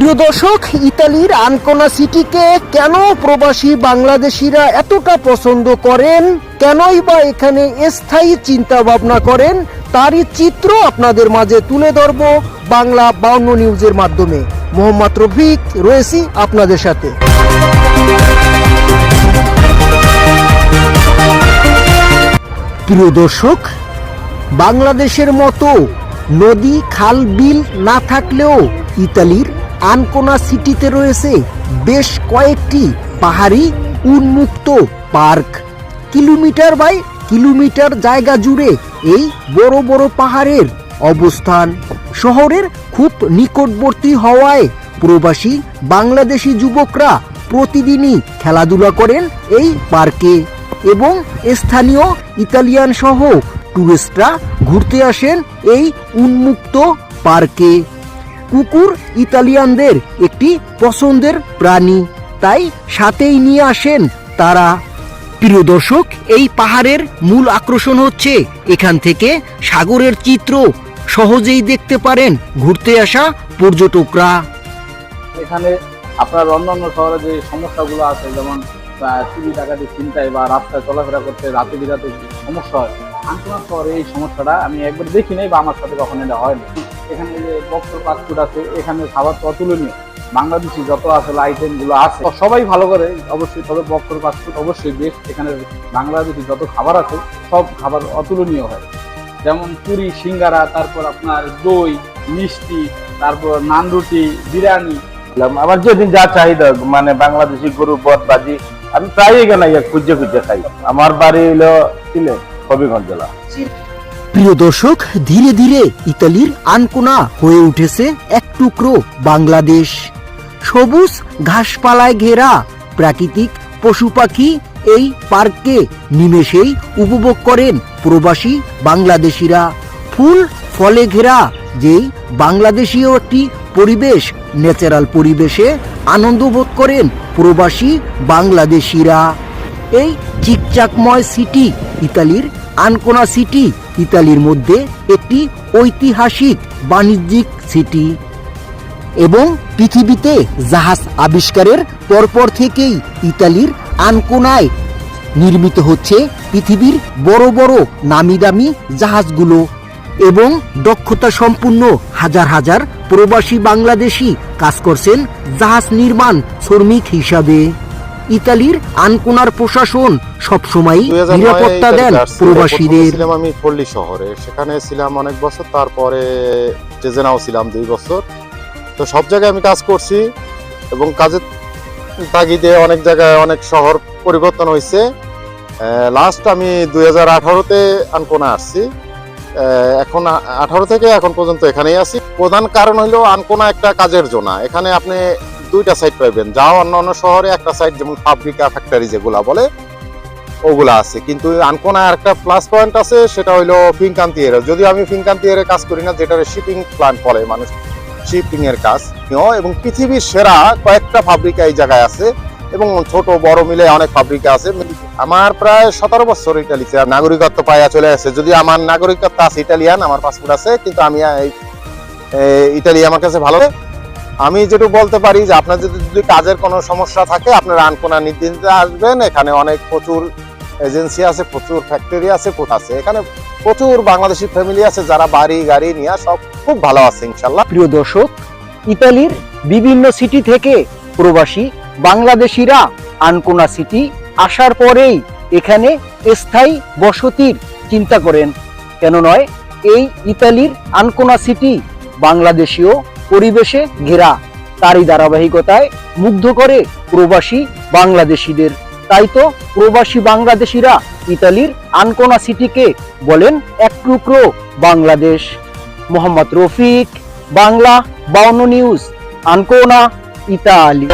প্রিয় দর্শক, ইতালির আনকোনা সিটিকে কেন প্রবাসী বাংলাদেশিরা এতটা পছন্দ করেন, কেনই বা এখানে স্থায়ী চিন্তা ভাবনা করেন, তারই চিত্র আপনাদের মাঝে তুলে ধরব বাংলা 52 নিউজের মাধ্যমে। মোহাম্মদ রফিক রয়েছি আপনাদের সাথে। প্রিয় দর্শক, বাংলাদেশের মতো নদী খাল বিল না থাকলেও ইতালির আনকোনা সিটিতে রয়েছে বেশ কয়েকটি পাহাড়ি উন্মুক্ত পার্ক। কিলোমিটার বাই কিলোমিটার জায়গা জুড়ে এই বড় বড় পাহাড়ের অবস্থান। শহরের খুব নিকটবর্তী হওয়ায় প্রবাসী বাংলাদেশি যুবকরা প্রতিদিনই খেলাধুলা করেন এই পার্কে এবং স্থানীয় ইতালিয়ান সহ টুরিস্টরা ঘুরতে আসেন এই উন্মুক্ত পার্কে। কুকুর ইতালিয়ানদের একটি পছন্দের প্রাণী, তাই সাথেই নিয়ে আসেন তারা। প্রিয় দর্শক, এই পাহাড়ের মূল আকর্ষণ হচ্ছে এখান থেকে সাগরের চিত্র সহজেই দেখতে পারেন ঘুরতে আসা পর্যটকরা। এখানে আপনার অন্যান্য শহরে যে সমস্যাগুলো আছে, যেমন চুরি ডাকাতি চিন্তায় বা রাস্তায় চলাফেরা করতে রাতে বিরাতে সমস্যা হয়, আনকোনা শহরে এই সমস্যাটা আমি একবার দেখি নাই বা আমার সাথে কখনো এটা হয়নি। এখানে যে বক্সর ফাস্টফুড আছে, এখানে খাবার তো অতুলনীয়। বাংলাদেশি যত আসলে আইটেমগুলো আছে সবাই ভালো করে অবশ্যই, তবে বক্সর ফাস্টফুড অবশ্যই বেস্ট। এখানে বাংলাদেশি যত খাবার আছে সব খাবার অতুলনীয় হয়, যেমন পুরি, সিঙ্গারা, তারপর আপনার দই, মিষ্টি, তারপর নান রুটি, বিরিয়ানি। আমার যেদিন যা চাহিদা, মানে বাংলাদেশি গরু বট বাজি আমি প্রায় এখানে খুঁজে খুঁজে খাই। আমার বাড়ি হলো সিলেট, হবিগঞ্জ জেলা। প্রিয় দর্শক, ধীরে ধীরে ইতালির আনকোনা হয়ে উঠেছে এক টুকরো বাংলাদেশ। সবুজ ঘাসপালায় ঘেরা প্রাকৃতিক পশু পাখি এই পার্কে নিমেষেই উপভোগ করেন প্রবাসী বাংলাদেশিরা। ফুল ফলে ঘেরা যেই বাংলাদেশীয় একটি পরিবেশ, ন্যাচারাল পরিবেশে আনন্দ বোধ করেন প্রবাসী বাংলাদেশিরা। এই চিকচাকময় সিটি ইতালির আনকোনা সিটি ইতালির মধ্যে একটি ঐতিহাসিক বাণিজ্যিক সিটি এবং পৃথিবীতে জাহাজ আবিষ্কারের পরপর থেকেই ইতালির আনকোনায় নির্মিত হচ্ছে পৃথিবীর বড় বড় নামি দামি জাহাজগুলো এবং দক্ষতা সম্পন্ন হাজার হাজার প্রবাসী বাংলাদেশি কাজ করছেন জাহাজ নির্মাণ শ্রমিক হিসাবে। ইতালির আনকোনার প্রশাসন সবসময় নিরাপত্তা দেন প্রবাসীদের। আমি পল্লী শহরে, সেখানে ছিলাম অনেক বছর, তারপরে জেনাও ছিলাম 2 বছর। তো সব জায়গায় আমি কাজ করছি এবং কাজের তাগিদে অনেক জায়গায় অনেক শহর পরিবর্তন হয়েছে। লাস্ট আমি 2018-তে আনকোনা আসছি। এখন 18 থেকে এখন পর্যন্ত এখানেই আছি। প্রধান কারণ হলো আনকোনা একটা কাজের জোনা। এখানে আপনি 2টা সাইড পাইবেন, যাও অন্যান্য শহরে একটা সাইড যেমন ফাব্রিকা ফ্যাক্টরি যেগুলা বলে ওগুলা আছে, কিন্তু আনকোনা একটা প্লাস পয়েন্ট আছে, সেটা হলো ফিনকান্তিয়ারে। যদিও আমি ফিনকান্তিয়ারে কাজ করি না, যেটা শিপিং প্ল্যান্ট বলে মানুষ, শিপিং এর কাজ। এবং পৃথিবীর সেরা কয়েকটা ফাব্রিকা এই জায়গায় আছে এবং ছোট বড় মিলে অনেক ফাব্রিকা আছে। আমার প্রায় 17 বছর ইতালিতে নাগরিকত্ব পাইয়া চলে আসছে। যদি আমার নাগরিকত্ব আছে ইটালিয়ান, আমার পাসপোর্ট আছে, কিন্তু আমি ইতালি আমার কাছে ভালো। আমি যেটুকু বলতে পারি যে আপনার যদি কাজের কোনো সমস্যা থাকে আপনারা আনকোনা নিতে আসবেন। এখানে অনেক প্রচুর এজেন্সি আছে, প্রচুর ফ্যাক্টরি আছে, এখানে প্রচুর বাংলাদেশি ফ্যামিলি আছে যারা বাড়ি গাড়ি নিয়ে সব খুব ভালো আছে ইনশাল্লাহ। প্রিয় দর্শক, ইতালির বিভিন্ন সিটি থেকে প্রবাসী বাংলাদেশিরা আনকোনা সিটি আসার পরেই এখানে স্থায়ী বসতির চিন্তা করেন। কেন নয়, এই ইতালির আনকোনা সিটি বাংলাদেশীয় পরিবেশে ঘেরা, তারই ধারাবাহিকতায় মুগ্ধ করে প্রবাসী বাংলাদেশিদের। তাই তো প্রবাসী বাংলাদেশিরা ইতালির আনকোনা সিটিকে বলেন এক টুকরো Bangladesh. Mohammad Rafiq, Bangla 52 news, Ancona, Italy.